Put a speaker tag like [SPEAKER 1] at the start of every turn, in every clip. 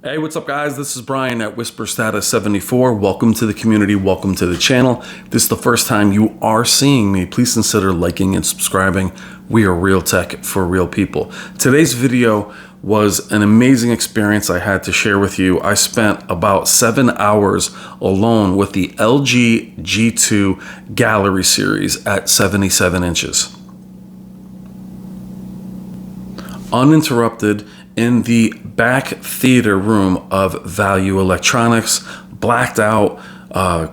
[SPEAKER 1] Hey, what's up guys? This is Brian at Whisper Status 74. Welcome to the community, welcome to the channel. If this is the first time you are seeing me, please consider liking and subscribing. We are real tech for real people. Today's video was an amazing experience I had to share with you. I spent about 7 hours alone with the LG G2 Gallery series at 77 inches. Uninterrupted in the back theater room of Value Electronics, blacked out,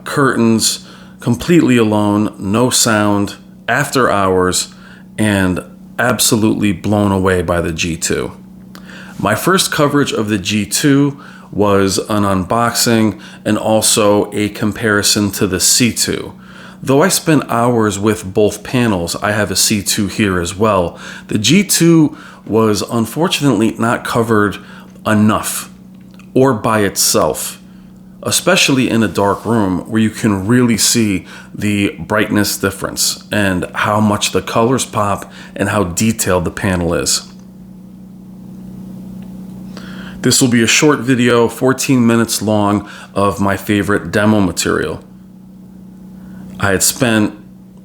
[SPEAKER 1] curtains, completely alone, no sound, after hours, and absolutely blown away by the G2. My first coverage of the G2 was an unboxing and also a comparison to the C2. Though I spent hours with both panels, I have a C2 here as well. The G2 was unfortunately not covered enough or by itself, especially in a dark room where you can really see the brightness difference and how much the colors pop and how detailed the panel is. This will be a short video, 14 minutes long, of my favorite demo material. I had spent,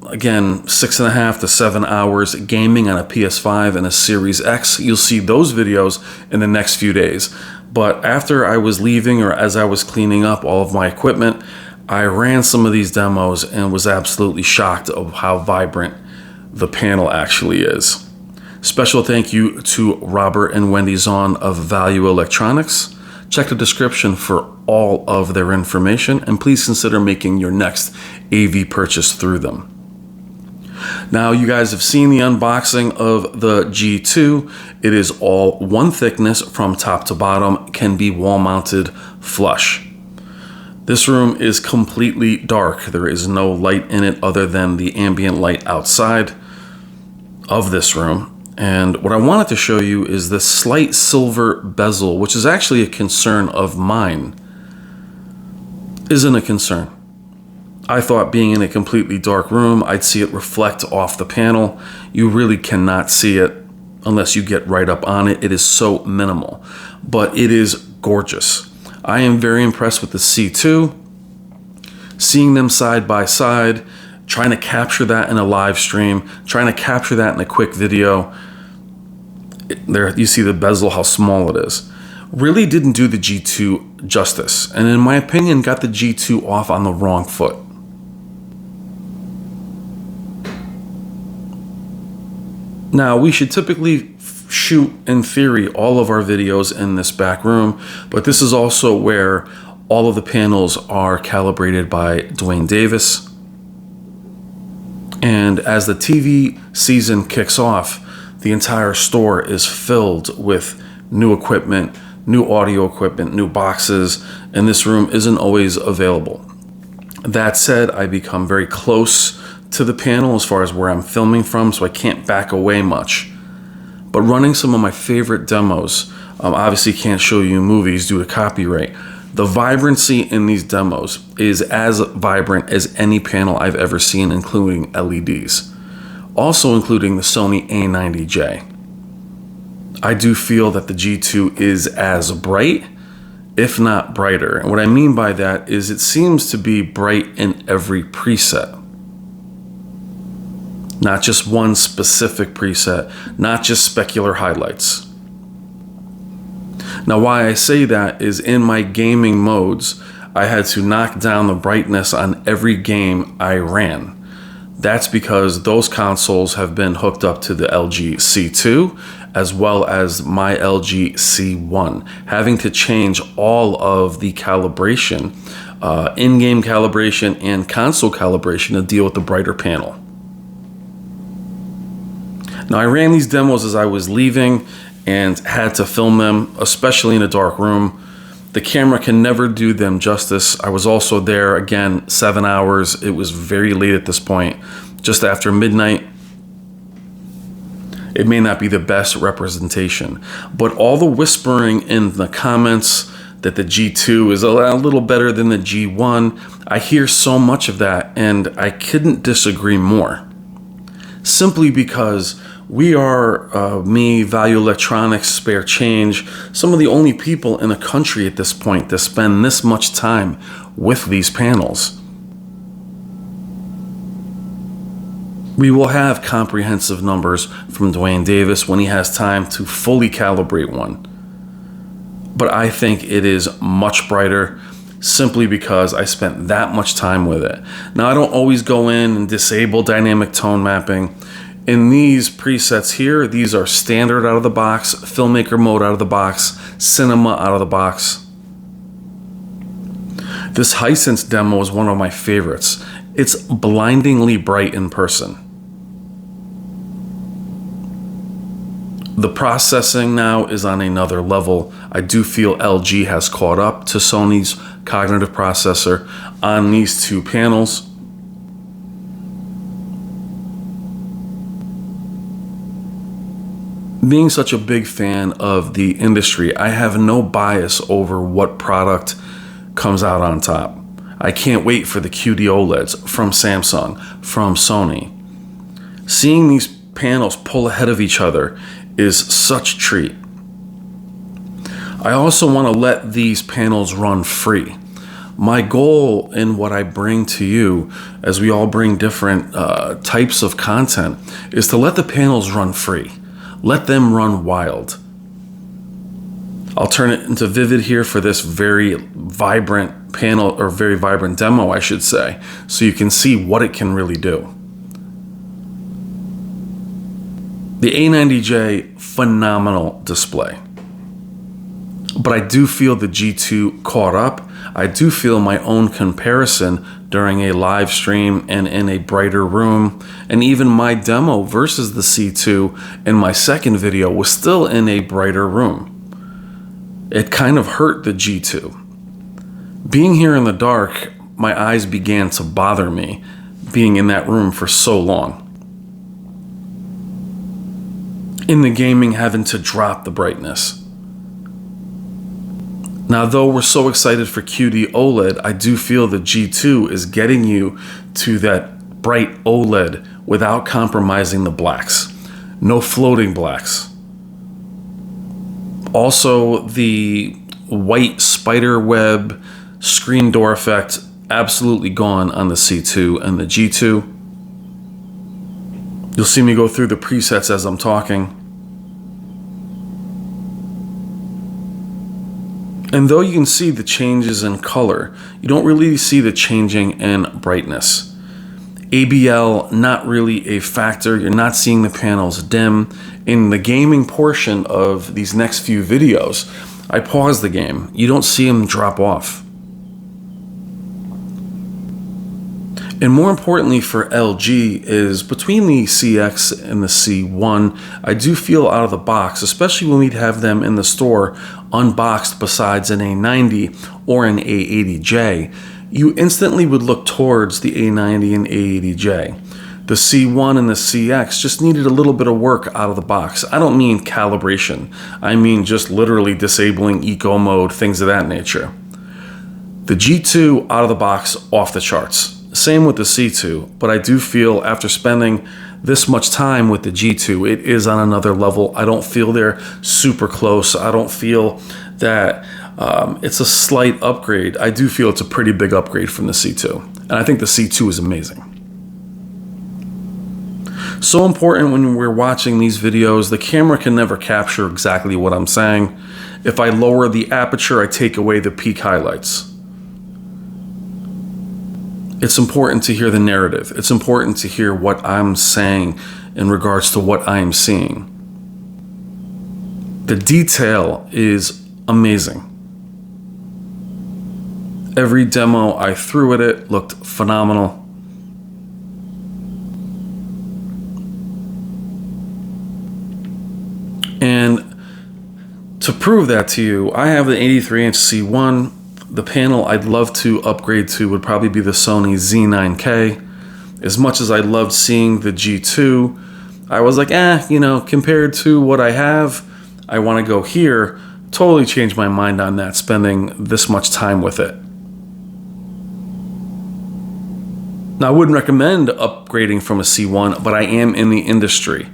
[SPEAKER 1] again, 6.5 to 7 hours gaming on a PS5 and a Series X. You'll see those videos in the next few days. But after I was leaving, or as I was cleaning up all of my equipment, I ran some of these demos and was absolutely shocked of how vibrant the panel actually is. Special thank you to Robert and Wendy Zahn of Value Electronics. Check the description for all of their information, and please consider making your next AV purchase through them. Now, you guys have seen the unboxing of the G2. It is all one thickness from top to bottom, can be wall mounted flush. This room is completely dark. There is no light in it other than the ambient light outside of this room. And what I wanted to show you is this slight silver bezel, which is actually a concern of mine. Isn't a concern. I thought being in a completely dark room, I'd see it reflect off the panel. You really cannot see it unless you get right up on it. It is so minimal, but it is gorgeous. I am very impressed with the C2. Seeing them side by side, trying to capture that in a live stream, trying to capture that in a quick video. There you see the bezel, how small it is. Really didn't do the G2 justice, and in my opinion got the G2 off on the wrong foot. Now, we should typically shoot, in theory, all of our videos in this back room, but this is also where all of the panels are calibrated by Dwayne Davis. And as the TV season kicks off, the entire store is filled with new equipment, new audio equipment, new boxes, and this room isn't always available. That said, I become very close to the panel as far as where I'm filming from, so I can't back away much. But running some of my favorite demos, obviously can't show you movies due to copyright. The vibrancy in these demos is as vibrant as any panel I've ever seen, including LEDs. Also including the Sony A90J. I do feel that the G2 is as bright, if not brighter. And what I mean by that is it seems to be bright in every preset. Not just one specific preset, not just specular highlights. Now, why I say that is in my gaming modes, I had to knock down the brightness on every game I ran. That's because those consoles have been hooked up to the LG C2 as well as my LG C1, having to change all of the calibration, in-game calibration and console calibration to deal with the brighter panel. Now, I ran these demos as I was leaving and had to film them, especially in a dark room. The camera can never do them justice. I was also there, again, 7 hours. It was very late at this point, just after midnight. It may not be the best representation, but all the whispering in the comments that the G2 is a little better than the G1, I hear so much of that, and I couldn't disagree more. Simply because We are, me, Value Electronics, Spare Change, some of the only people in the country at this point to spend this much time with these panels. We will have comprehensive numbers from Dwayne Davis when he has time to fully calibrate one. But I think it is much brighter simply because I spent that much time with it. Now, I don't always go in and disable dynamic tone mapping. In these presets here, these are standard out of the box, filmmaker mode out of the box, cinema out of the box. This Hisense demo is one of my favorites. It's blindingly bright in person. The processing now is on another level. I do feel LG has caught up to Sony's cognitive processor on these two panels. Being such a big fan of the industry, I have no bias over what product comes out on top. I can't wait for the QD-OLEDs from Samsung, from Sony. Seeing these panels pull ahead of each other is such a treat. I also want to let these panels run free. My goal in what I bring to you, as we all bring different types of content, is to let the panels run free. Let them run wild. I'll turn it into vivid here for this very vibrant panel, or very vibrant demo, I should say, so you can see what it can really do. The A90J, phenomenal display. But I do feel the G2 caught up. I do feel my own comparison during a live stream and in a brighter room. And even my demo versus the C2 in my second video was still in a brighter room. It kind of hurt the G2. Being here in the dark, my eyes began to bother me being in that room for so long. In the gaming, having to drop the brightness. Now, though we're so excited for QD-OLED, I do feel the G2 is getting you to that bright OLED without compromising the blacks. No floating blacks. Also, the white spider web screen door effect, absolutely gone on the C2 and the G2. You'll see me go through the presets as I'm talking. And though you can see the changes in color, you don't really see the changing in brightness. ABL, not really a factor. You're not seeing the panels dim. In the gaming portion of these next few videos, I pause the game. You don't see them drop off. And more importantly for LG is between the CX and the C1, I do feel out of the box, especially when we'd have them in the store unboxed besides an A90 or an A80J, you instantly would look towards the A90 and A80J. The C1 and the CX just needed a little bit of work out of the box. I don't mean calibration. I mean just literally disabling eco mode, things of that nature. The G2 out of the box, off the charts. Same with the C2, but I do feel after spending this much time with the G2, it is on another level. I don't feel they're super close. I don't feel that it's a slight upgrade. I do feel it's a pretty big upgrade from the C2. And I think the C2 is amazing. So important when we're watching these videos, the camera can never capture exactly what I'm saying. If I lower the aperture, I take away the peak highlights. It's important to hear the narrative. It's important to hear what I'm saying in regards to what I'm seeing. The detail is amazing. Every demo I threw at it looked phenomenal. And to prove that to you, I have the 83-inch C1. The panel I'd love to upgrade to would probably be the Sony Z9K. As much as I loved seeing the G2, I was like, compared to what I have, I want to go here. Totally changed my mind on that, spending this much time with it. Now, I wouldn't recommend upgrading from a C1, but I am in the industry.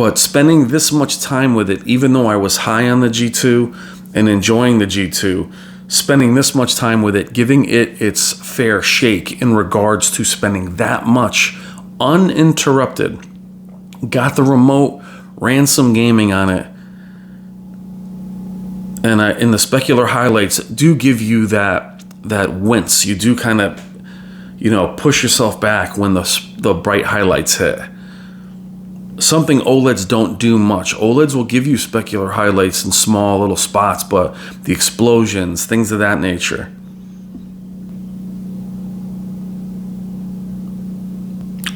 [SPEAKER 1] But spending this much time with it, even though I was high on the G2 and enjoying the G2, spending this much time with it, giving it its fair shake in regards to spending that much uninterrupted, got the remote, ran some gaming on it, and in the specular highlights do give you that wince. You do kind of, push yourself back when the bright highlights hit. Something OLEDs don't do much. OLEDs will give you specular highlights in small little spots, but the explosions, things of that nature.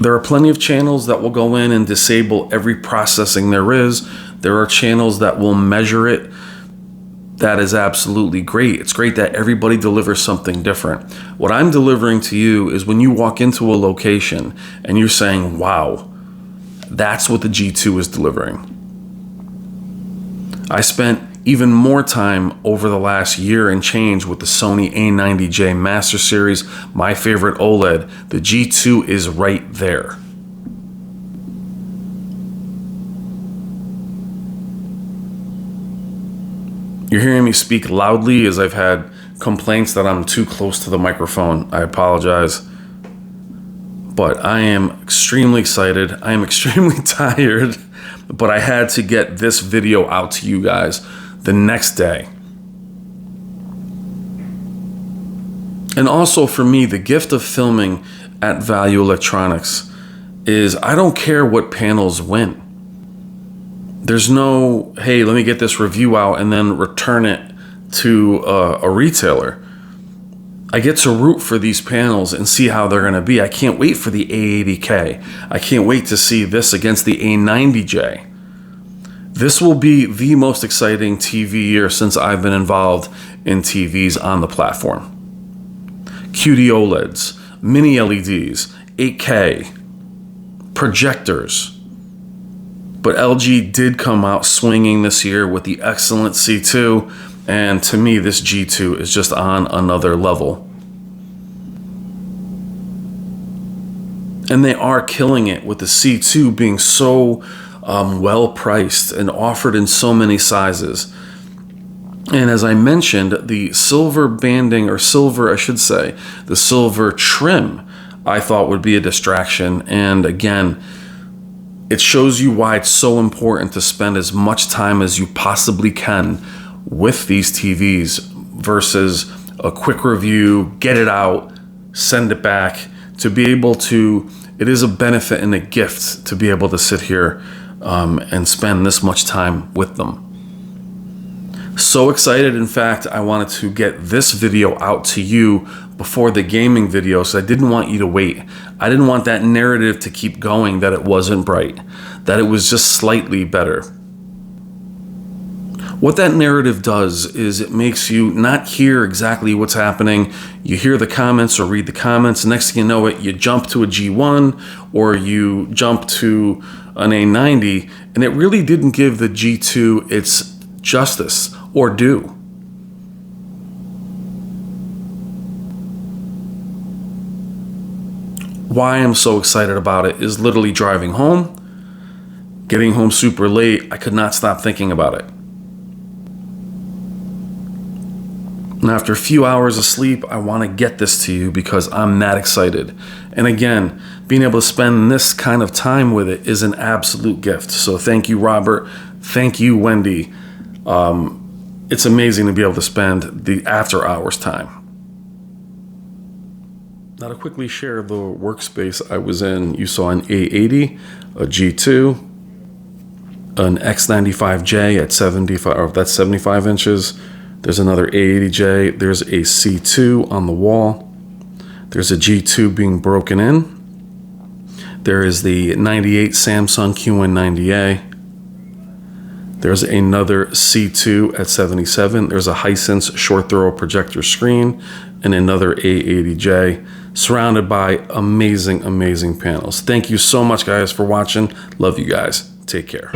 [SPEAKER 1] There are plenty of channels that will go in and disable every processing there is. There are channels that will measure it. That is absolutely great. It's great that everybody delivers something different. What I'm delivering to you is when you walk into a location and you're saying, wow, that's what the G2 is delivering. I spent even more time over the last year and change with the Sony A90J Master Series, my favorite OLED. The G2 is right there. You're hearing me speak loudly as I've had complaints that I'm too close to the microphone. I apologize. But I am extremely excited. I am extremely tired, but I had to get this video out to you guys the next day. And also for me, the gift of filming at Value Electronics is I don't care what panels win. There's no, hey, let me get this review out and then return it to a retailer. I get to root for these panels and see how they're going to be. I can't wait for the A80K. I can't wait to see this against the A90J. This will be the most exciting TV year since I've been involved in TVs on the platform. QD-OLEDs, mini LEDs, 8K, projectors. But LG did come out swinging this year with the excellent C2, and to me, this G2 is just on another level. And they are killing it with the C2 being so well priced and offered in so many sizes. And as I mentioned, the silver banding, or silver, I should say, the silver trim, I thought would be a distraction. And again, it shows you why it's so important to spend as much time as you possibly can with these TVs versus a quick review, get it out, send it back. To be able to, it is a benefit and a gift to be able to sit here and spend this much time with them. So excited, in fact, I wanted to get this video out to you before the gaming video, so I didn't want you to wait. I didn't want that narrative to keep going that it wasn't bright, that it was just slightly better. What that narrative does is it makes you not hear exactly what's happening. You hear the comments or read the comments. Next thing you know it, you jump to a G1 or you jump to an A90, and it really didn't give the G2 its justice or due. Why I'm so excited about it is literally driving home, getting home super late. I could not stop thinking about it. And after a few hours of sleep, I want to get this to you because I'm that excited. And again, being able to spend this kind of time with it is an absolute gift. So thank you, Robert. Thank you, Wendy. It's amazing to be able to spend the after hours time. Now to quickly share the workspace I was in, you saw an A80, a G2, an X95J at 75, or that's 75 inches. There's another A80J. There's a C2 on the wall. There's a G2 being broken in. There is the 98 Samsung QN90A. There's another C2 at 77. There's a Hisense short throw projector screen and another A80J surrounded by amazing, amazing panels. Thank you so much, guys, for watching. Love you guys. Take care.